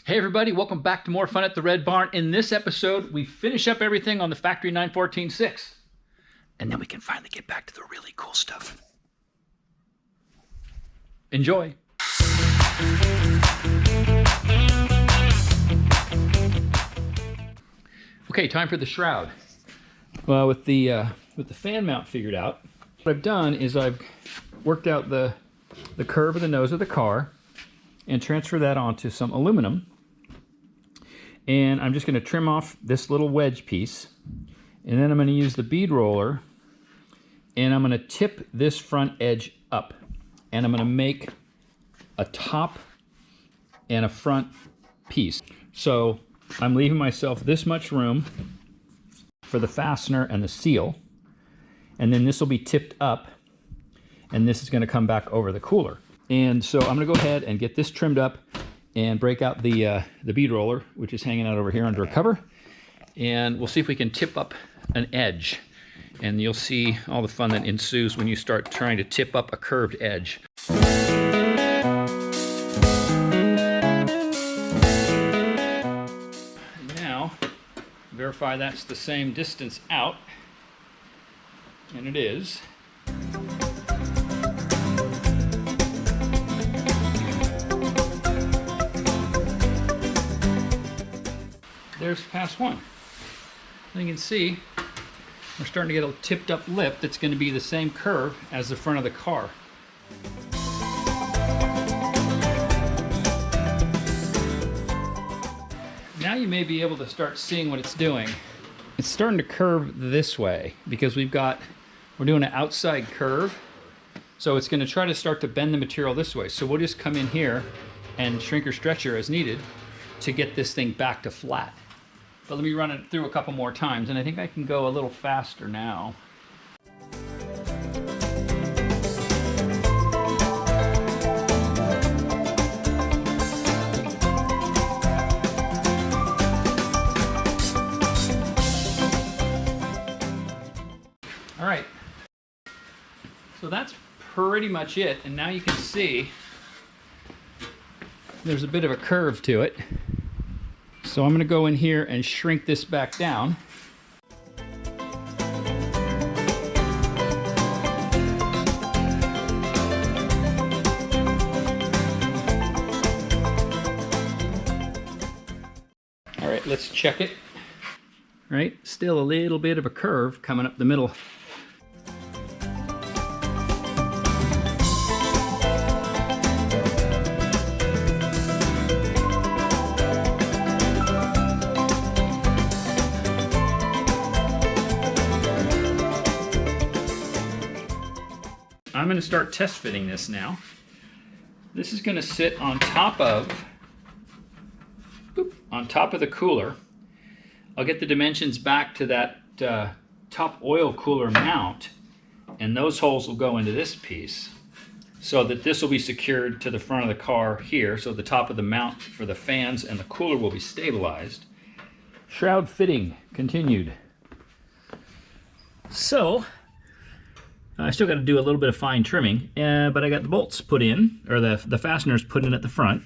Hey everybody, welcome back to more fun at the Red Barn. In this episode, we finish up everything on the factory 914-6. And then we can finally get back to the really cool stuff. Enjoy. Okay, time for the shroud. Well, with the fan mount figured out, what I've done is I've worked out the curve of the nose of the car and transfer that onto some aluminum. And I'm just going to trim off this little wedge piece, and then I'm going to use the bead roller, and I'm going to tip this front edge up, and I'm going to make a top and a front piece. So I'm leaving myself this much room for the fastener and the seal, and then this will be tipped up, and this is going to come back over the cooler. And so I'm going to go ahead and get this trimmed up and break out the bead roller, which is hanging out over here under a cover. And we'll see if we can tip up an edge. And you'll see all the fun that ensues when you start trying to tip up a curved edge. Now, verify that's the same distance out. And it is. There's pass one. And you can see we're starting to get a tipped up lip that's going to be the same curve as the front of the car. Now you may be able to start seeing what it's doing. It's starting to curve this way because we're doing an outside curve. So it's going to try to start to bend the material this way. So we'll just come in here and shrink or stretch her as needed to get this thing back to flat. But let me run it through a couple more times, and I think I can go a little faster now. All right, so that's pretty much it, and now you can see there's a bit of a curve to it. So I'm going to go in here and shrink this back down. All right, let's check it. All right, still a little bit of a curve coming up the middle. I'm going to start test fitting this now. This is going to sit on top of the cooler. I'll get the dimensions back to that top oil cooler mount, and those holes will go into this piece so that this will be secured to the front of the car here, so the top of the mount for the fans and the cooler will be stabilized. Shroud fitting continued. So I still got to do a little bit of fine trimming, but I got the bolts put in, or the fasteners put in at the front,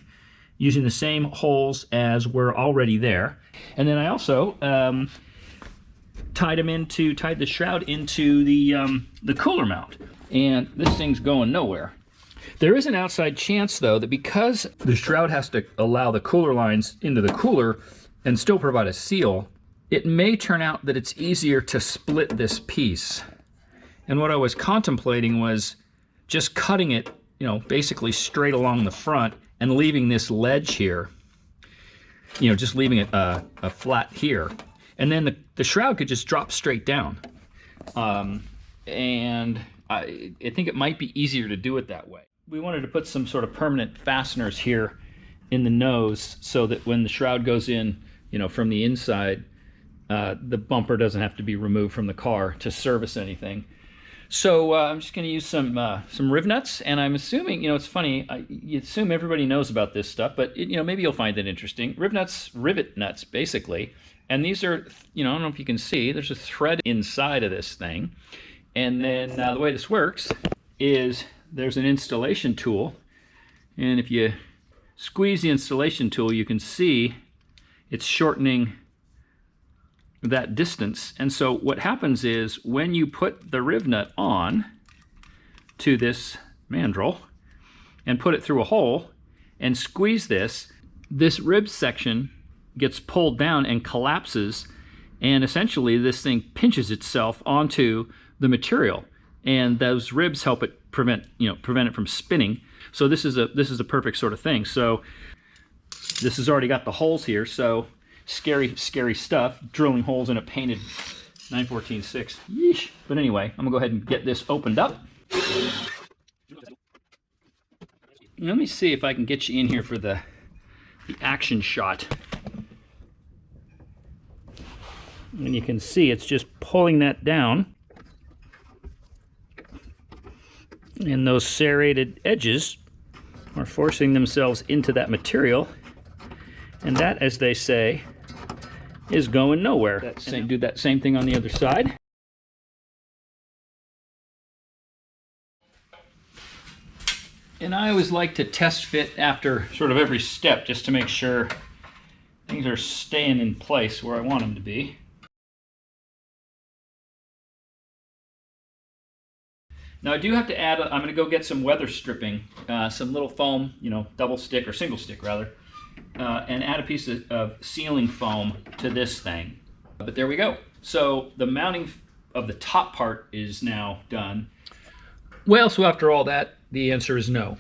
using the same holes as were already there. And then I also tied the shroud into the cooler mount. And this thing's going nowhere. There is an outside chance, though, that because the shroud has to allow the cooler lines into the cooler and still provide a seal, it may turn out that it's easier to split this piece. And what I was contemplating was just cutting it, basically straight along the front and leaving this ledge here, just leaving it a flat here. And then the shroud could just drop straight down. And I think it might be easier to do it that way. We wanted to put some sort of permanent fasteners here in the nose so that when the shroud goes in, from the inside, the bumper doesn't have to be removed from the car to service anything. So I'm just going to use some RivNuts, and I'm assuming, it's funny, you assume everybody knows about this stuff, but maybe you'll find it interesting. RivNuts, rivet nuts, basically, and these are, I don't know if you can see, there's a thread inside of this thing, and then the way this works is there's an installation tool, and if you squeeze the installation tool, you can see it's shortening that distance. And so what happens is when you put the riv nut on to this mandrel and put it through a hole and squeeze this rib section gets pulled down and collapses, and essentially this thing pinches itself onto the material, and those ribs help it prevent it from spinning. So this is a perfect sort of thing. So this has already got the holes here, so scary stuff, drilling holes in a painted 914-6. Yeesh. But anyway, I'm gonna go ahead and get this opened up. Let me see if I can get you in here for the action shot. And you can see it's just pulling that down. And those serrated edges are forcing themselves into that material. And that, as they say, is going nowhere. Do that same thing on the other side. And I always like to test fit after sort of every step just to make sure things are staying in place where I want them to be. Now I do have to add, I'm going to go get some weather stripping, some little foam, double stick or single stick rather, and add a piece of sealing foam to this thing. But there we go. So the mounting of the top part is now done. Well, so after all that, the answer is no.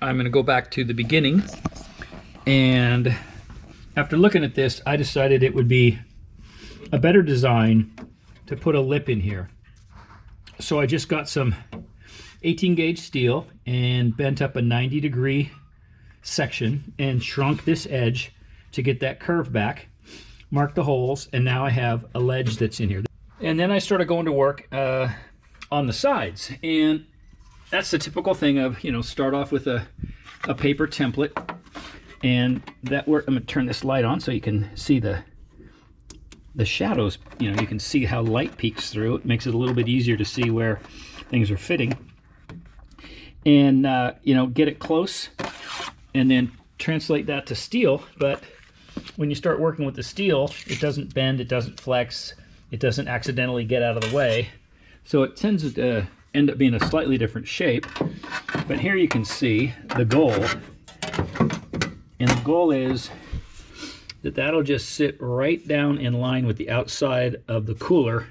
I'm going to go back to the beginning, and after looking at this, I decided it would be a better design to put a lip in here. So I just got some 18 gauge steel and bent up a 90-degree section and shrunk this edge to get that curve back, marked the holes, and now I have a ledge that's in here. And then I started going to work on the sides, and that's the typical thing of, start off with a paper template, and that work. I'm going to turn this light on so you can see the shadows. You can see how light peeks through. It makes it a little bit easier to see where things are fitting. And, get it close and then translate that to steel. But when you start working with the steel, it doesn't bend, it doesn't flex, it doesn't accidentally get out of the way. So it tends to end up being a slightly different shape. But here you can see the goal. And the goal is that'll just sit right down in line with the outside of the cooler,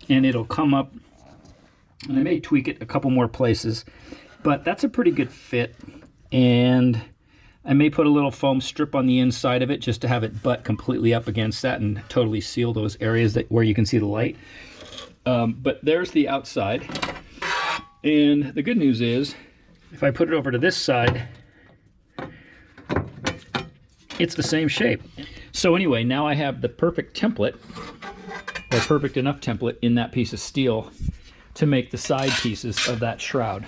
and it'll come up, and I may tweak it a couple more places, but that's a pretty good fit. And I may put a little foam strip on the inside of it just to have it butt completely up against that and totally seal those areas where you can see the light. But there's the outside, and the good news is if I put it over to this side, it's the same shape. So anyway, now I have the perfect template, or perfect enough template, in that piece of steel to make the side pieces of that shroud.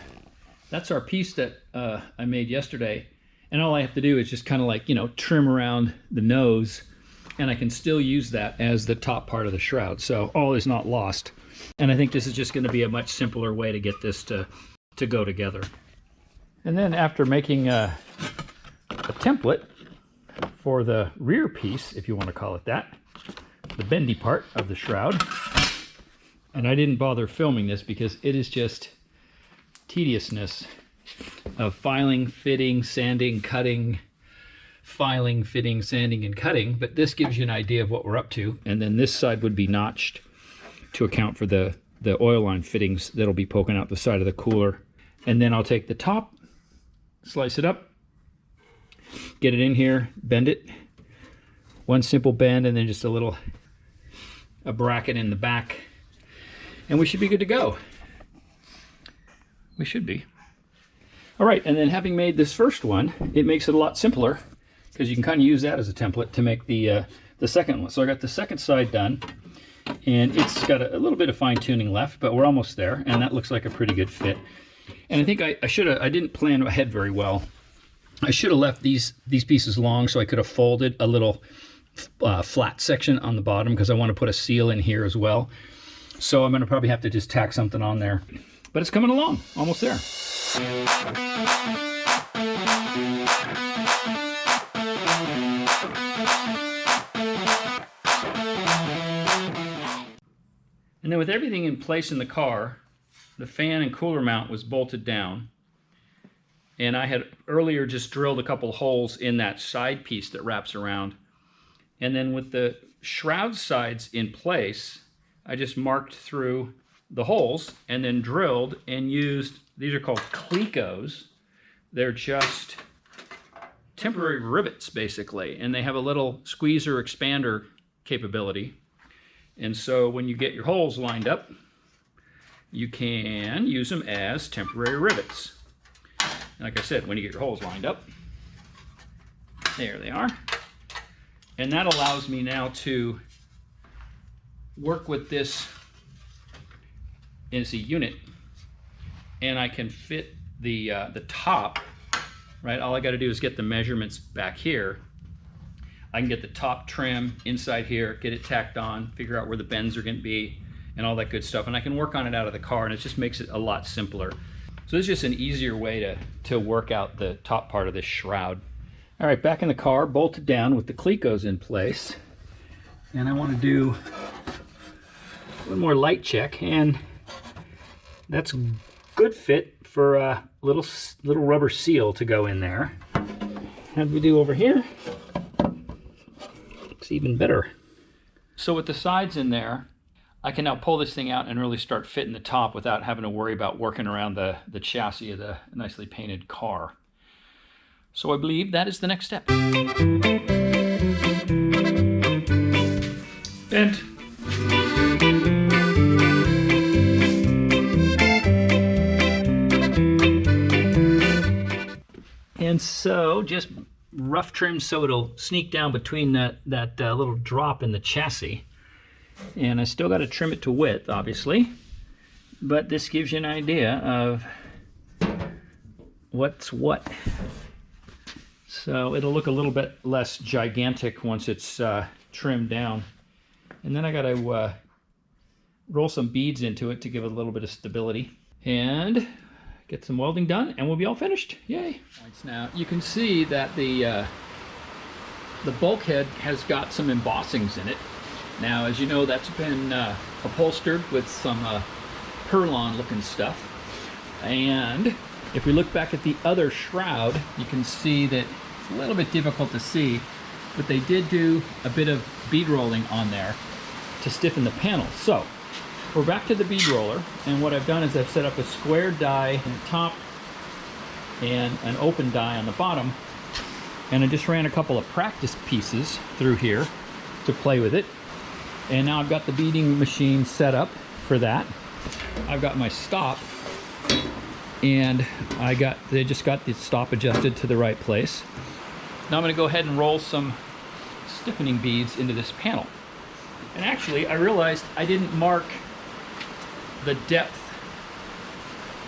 That's our piece that I made yesterday, and all I have to do is just kind of like, trim around the nose, and I can still use that as the top part of the shroud. So all is not lost. And I think this is just going to be a much simpler way to get this to go together. And then after making a template for the rear piece, if you want to call it that, the bendy part of the shroud, and I didn't bother filming this because it is just tediousness of filing, fitting, sanding, cutting, filing, fitting, sanding, and cutting, but this gives you an idea of what we're up to. And then this side would be notched to account for the oil line fittings that'll be poking out the side of the cooler. And then I'll take the top, slice it up, get it in here, bend it, one simple bend, and then just a bracket in the back, and we should be good to go. We should be. All right, and then having made this first one, it makes it a lot simpler because you can kind of use that as a template to make the second one. So I got the second side done, and it's got a little bit of fine tuning left, but we're almost there, and that looks like a pretty good fit. And I think I didn't plan ahead very well. I should have left these pieces long so I could have folded a little flat section on the bottom because I want to put a seal in here as well. So I'm going to probably have to just tack something on there. But it's coming along, almost there. then with everything in place in the car, the fan and cooler mount was bolted down. And I had earlier just drilled a couple holes in that side piece that wraps around. And then with the shroud sides in place, I just marked through the holes and then drilled and used, these are called clecos. They're just temporary rivets basically, and they have a little squeezer expander capability. And so when you get your holes lined up, you can use them as temporary rivets. Like I said, when you get your holes lined up, there they are. And that allows me now to work with this as a unit, and I can fit the top, right? All I got to do is get the measurements back here. I can get the top trim inside here, get it tacked on, figure out where the bends are going to be, and all that good stuff. And I can work on it out of the car, and it just makes it a lot simpler. So this is just an easier way to work out the top part of this shroud. All right, back in the car, bolted down with the clecos in place. And I want to do one more light check, and that's good fit for a little rubber seal to go in there. How do we do over here? Looks even better. So with the sides in there, I can now pull this thing out and really start fitting the top without having to worry about working around the chassis of the nicely painted car. So I believe that is the next step. Bent. And so just rough trim so it'll sneak down between that little drop in the chassis. And I still got to trim it to width, obviously, but this gives you an idea of what's what. So it'll look a little bit less gigantic once it's trimmed down. And then I got to roll some beads into it to give it a little bit of stability. And get some welding done, and we'll be all finished. Yay! Now you can see that the bulkhead has got some embossings in it. Now, as you know, that's been upholstered with some Perlon looking stuff. And if we look back at the other shroud, you can see that it's a little bit difficult to see, but they did do a bit of bead rolling on there to stiffen the panel. So we're back to the bead roller, and what I've done is I've set up a square die on the top and an open die on the bottom, and I just ran a couple of practice pieces through here to play with it. And now I've got the beading machine set up for that. I've got my stop, and they just got the stop adjusted to the right place. Now I'm going to go ahead and roll some stiffening beads into this panel. And actually, I realized I didn't mark the depth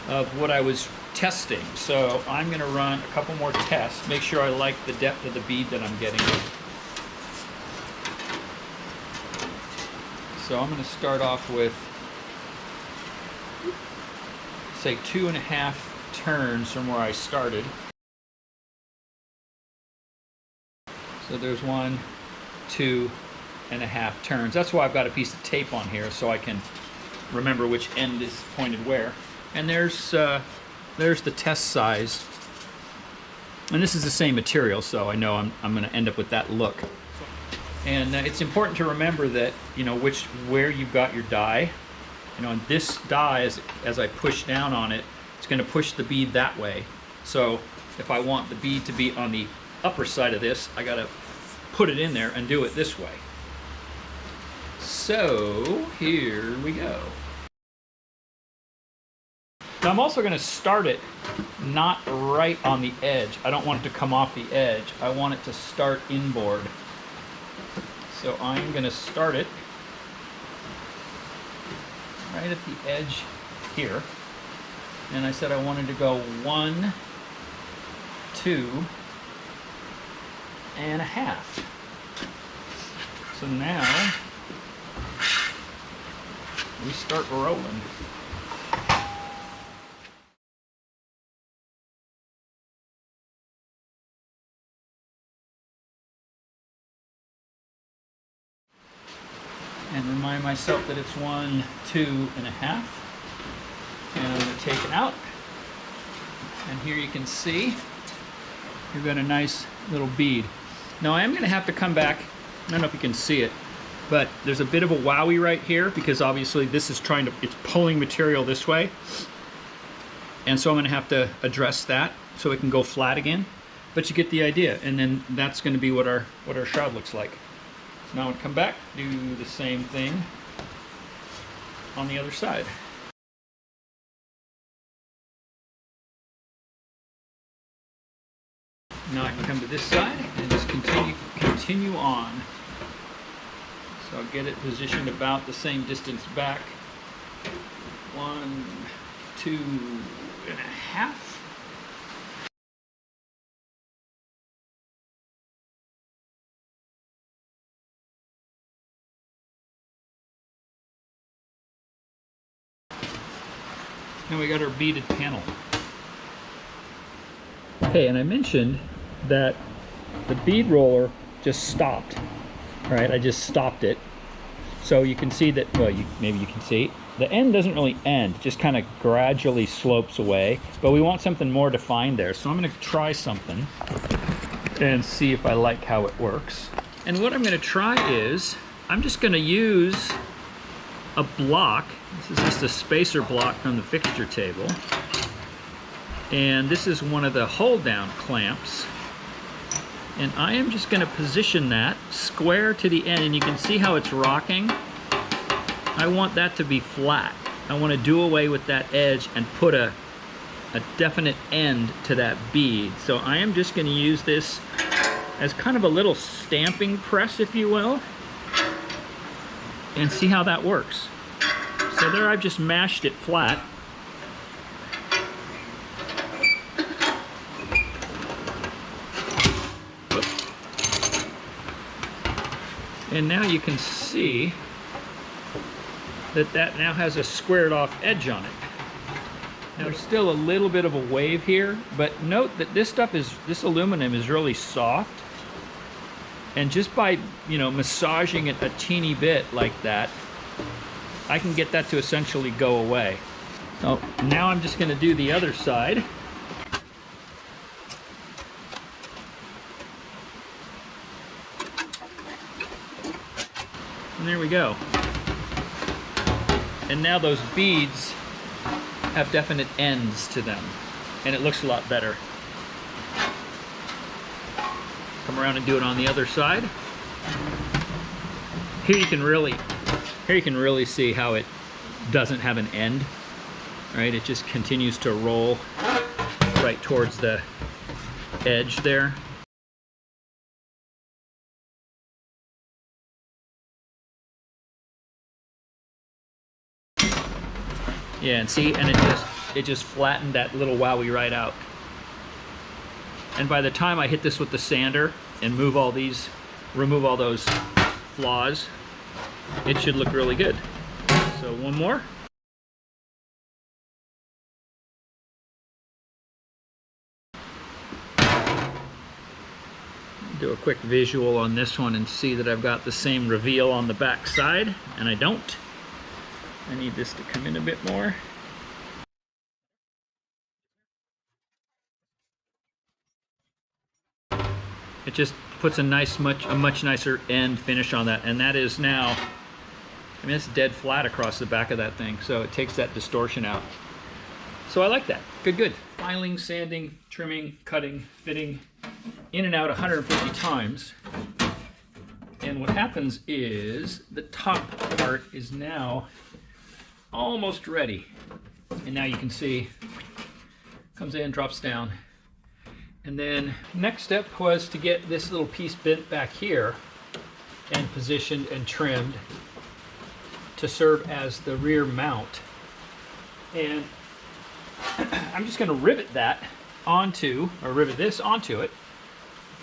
of what I was testing. So I'm going to run a couple more tests, make sure I like the depth of the bead that I'm getting. So I'm going to start off with, say, 2.5 turns from where I started. So there's 1, 2.5 turns. That's why I've got a piece of tape on here so I can remember which end is pointed where. And there's the test size. And this is the same material, so I know I'm going to end up with that look. And it's important to remember that, you know, where you've got your die. You know, and this die, as I push down on it, it's going to push the bead that way. So if I want the bead to be on the upper side of this, I got to put it in there and do it this way. So here we go. Now I'm also going to start it not right on the edge. I don't want it to come off the edge. I want it to start inboard. So I'm going to start it right at the edge here. And I said I wanted to go 1, 2.5. So now we start rolling. and remind myself that it's 1, 2.5. And I'm going to take it out. And here you can see you've got a nice little bead. Now I am going to have to come back. I don't know if you can see it, but there's a bit of a wowie right here because obviously this is it's pulling material this way. And so I'm going to have to address that so it can go flat again. But you get the idea, and then that's going to be what our shroud looks like. So now I'm going to come back, do the same thing on the other side. Now I can come to this side and just continue on. So I'll get it positioned about the same distance back. 1, 2.5. And we got our beaded panel. Okay, and I mentioned that the bead roller just stopped, right? I just stopped it. So you can see that, well, maybe you can see, the end doesn't really end, it just kind of gradually slopes away, but we want something more defined there. So I'm gonna try something and see if I like how it works. And what I'm gonna try is, I'm just gonna use a block. This is just a spacer block from the fixture table. And this is one of the hold down clamps. And I am just going to position that square to the end, and you can see how it's rocking. I want that to be flat. I want to do away with that edge and put a definite end to that bead. So I am just going to use this as kind of a little stamping press, if you will, and see how that works. So there I've just mashed it flat. And now you can see that that now has a squared off edge on it. Now there's still a little bit of a wave here, but note that this aluminum is really soft. And just by, massaging it a teeny bit like that, I can get that to essentially go away. So now I'm just going to do the other side. And there we go. And now those beads have definite ends to them, and it looks a lot better. Come around and do it on the other side. Here you can really see how it doesn't have an end, right? It just continues to roll right towards the edge there. Yeah, and see, and it just flattened that little wowie right out. And by the time I hit this with the sander and remove all those flaws, it should look really good. So one more. Do a quick visual on this one and see that I've got the same reveal on the back side, and I don't. I need this to come in a bit more. It just puts a much nicer end finish on that, and that is now, it's dead flat across the back of that thing, so it takes that distortion out. So I like that. Good. Filing, sanding, trimming, cutting, fitting, in and out 150 times. And what happens is the top part is now almost ready. And now you can see, comes in, drops down. And then next step was to get this little piece bent back here and positioned and trimmed to serve as the rear mount. And I'm just going to rivet this onto it,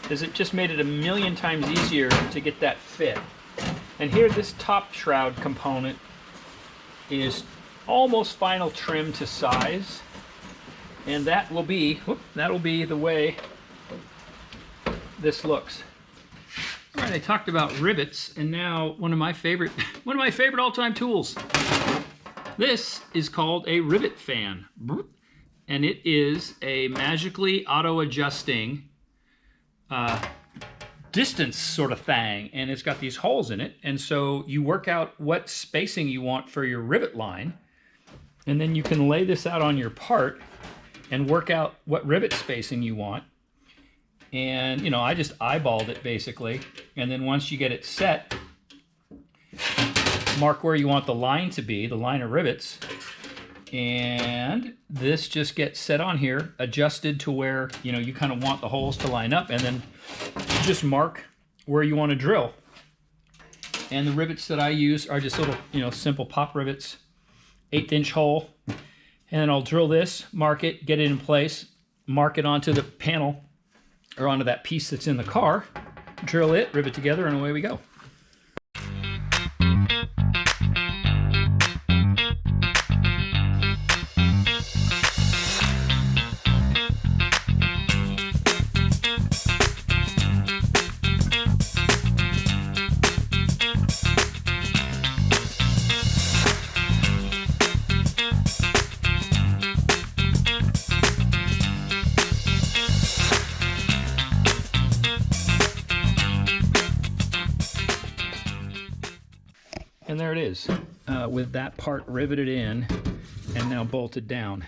because it just made it a million times easier to get that fit. And here, this top shroud component is almost final trim to size, and that'll be the way this looks. All right, right, I talked about rivets, and now one of my favorite all-time tools. This is called a rivet fan, and it is a magically auto-adjusting distance sort of thing, and it's got these holes in it, and so you work out what spacing you want for your rivet line, and then you can lay this out on your part and work out what rivet spacing you want. And, you know, I just eyeballed it basically. And then once you get it set, mark where you want the line to be, the line of rivets. And this just gets set on here, adjusted to where, you know, you kind of want the holes to line up, and then just mark where you want to drill. And the rivets that I use are just little, you know, simple pop rivets, 1/8" hole. And then I'll drill this, mark it, get it in place, mark it onto the panel, or onto that piece that's in the car, drill it, rivet together, and away we go. And there it is, with that part riveted in and now bolted down.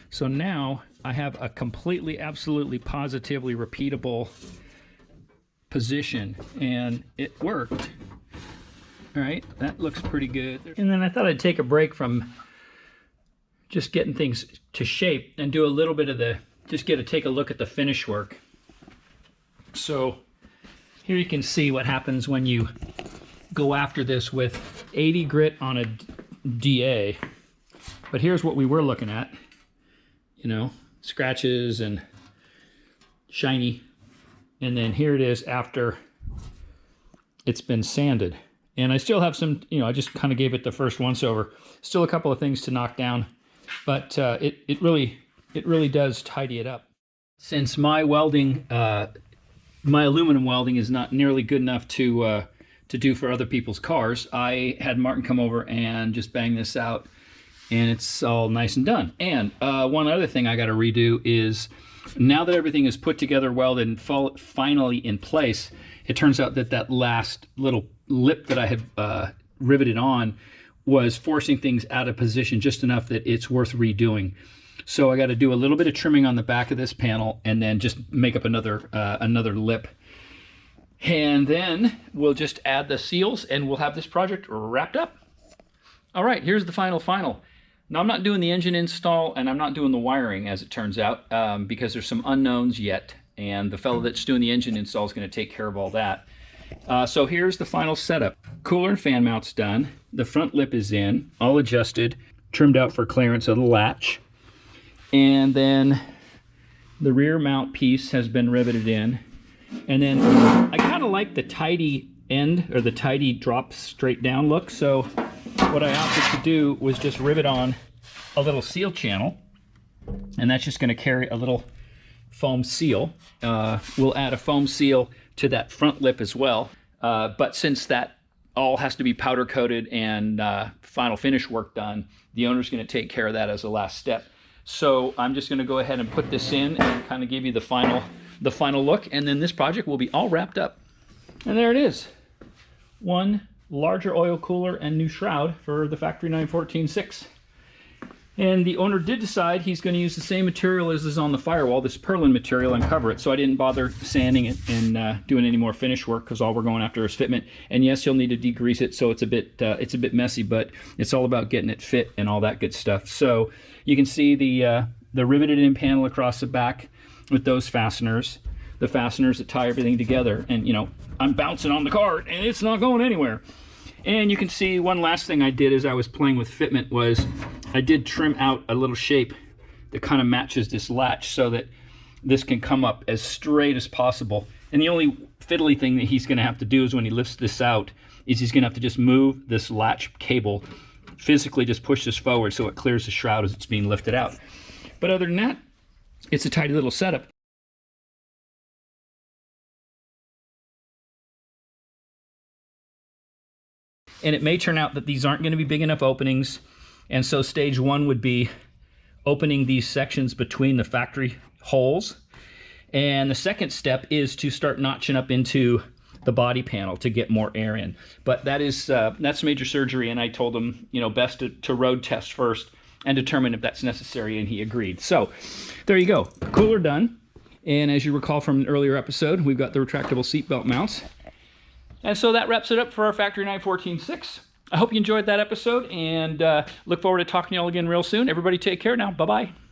So now I have a completely, absolutely, positively repeatable position, and it worked. All right, that looks pretty good. And then I thought I'd take a break from just getting things to shape and do a little bit of the, take a look at the finish work. So here you can see what happens when you go after this with 80 grit on a DA. But here's what we were looking at, you know, scratches and shiny. And then here it is after it's been sanded. And I still have some, you know, I just kind of gave it the first once over. Still a couple of things to knock down, but it really does tidy it up. Since my welding, my aluminum welding is not nearly good enough to do for other people's cars, I had Martin come over and just bang this out, and it's all nice and done. And one other thing I got to redo is, now that everything is put together, welded, and finally in place, it turns out that that last little lip that I had riveted on was forcing things out of position just enough that it's worth redoing. So I got to do a little bit of trimming on the back of this panel, and then just make up another lip. And then we'll just add the seals, and we'll have this project wrapped up. All right, here's the final. Now, I'm not doing the engine install, and I'm not doing the wiring, as it turns out, because there's some unknowns yet, and the fellow that's doing the engine install is going to take care of all that. So here's the final setup. Cooler and fan mount's done. The front lip is in, all adjusted, trimmed out for clearance of the latch. And then the rear mount piece has been riveted in. And then I kind of like the tidy end, or the tidy drop straight down look. So what I opted to do was just rivet on a little seal channel, and that's just going to carry a little foam seal. We'll add a foam seal to that front lip as well. But since that all has to be powder coated and final finish work done, the owner's going to take care of that as a last step. So I'm just going to go ahead and put this in and kind of give you the final look, and then this project will be all wrapped up. And there it is. One larger oil cooler and new shroud for the factory 914-6. And the owner did decide he's going to use the same material as is on the firewall, this Perlin material, and cover it. So I didn't bother sanding it and doing any more finish work, because all we're going after is fitment. And yes, you'll need to degrease it, so it's a bit messy, but it's all about getting it fit and all that good stuff. So you can see the riveted in panel across the back with those fasteners, the fasteners that tie everything together. And you know, I'm bouncing on the cart and it's not going anywhere. And you can see one last thing I did as I was playing with fitment was I did trim out a little shape that kind of matches this latch, so that this can come up as straight as possible. And the only fiddly thing that he's going to have to do is, when he lifts this out, is he's going to have to just move this latch cable, physically just push this forward so it clears the shroud as it's being lifted out. But other than that, it's a tidy little setup. and it may turn out that these aren't going to be big enough openings, and so stage one would be opening these sections between the factory holes. And the second step is to start notching up into the body panel to get more air in. But that is that's major surgery, and I told him, you know, best to road test first and determine if that's necessary, and he agreed. So there you go, cooler done. And as you recall from an earlier episode, we've got the retractable seatbelt mounts. And so that wraps it up for our Factory 914.6. I hope you enjoyed that episode, and look forward to talking to y'all again real soon. Everybody take care now. Bye-bye.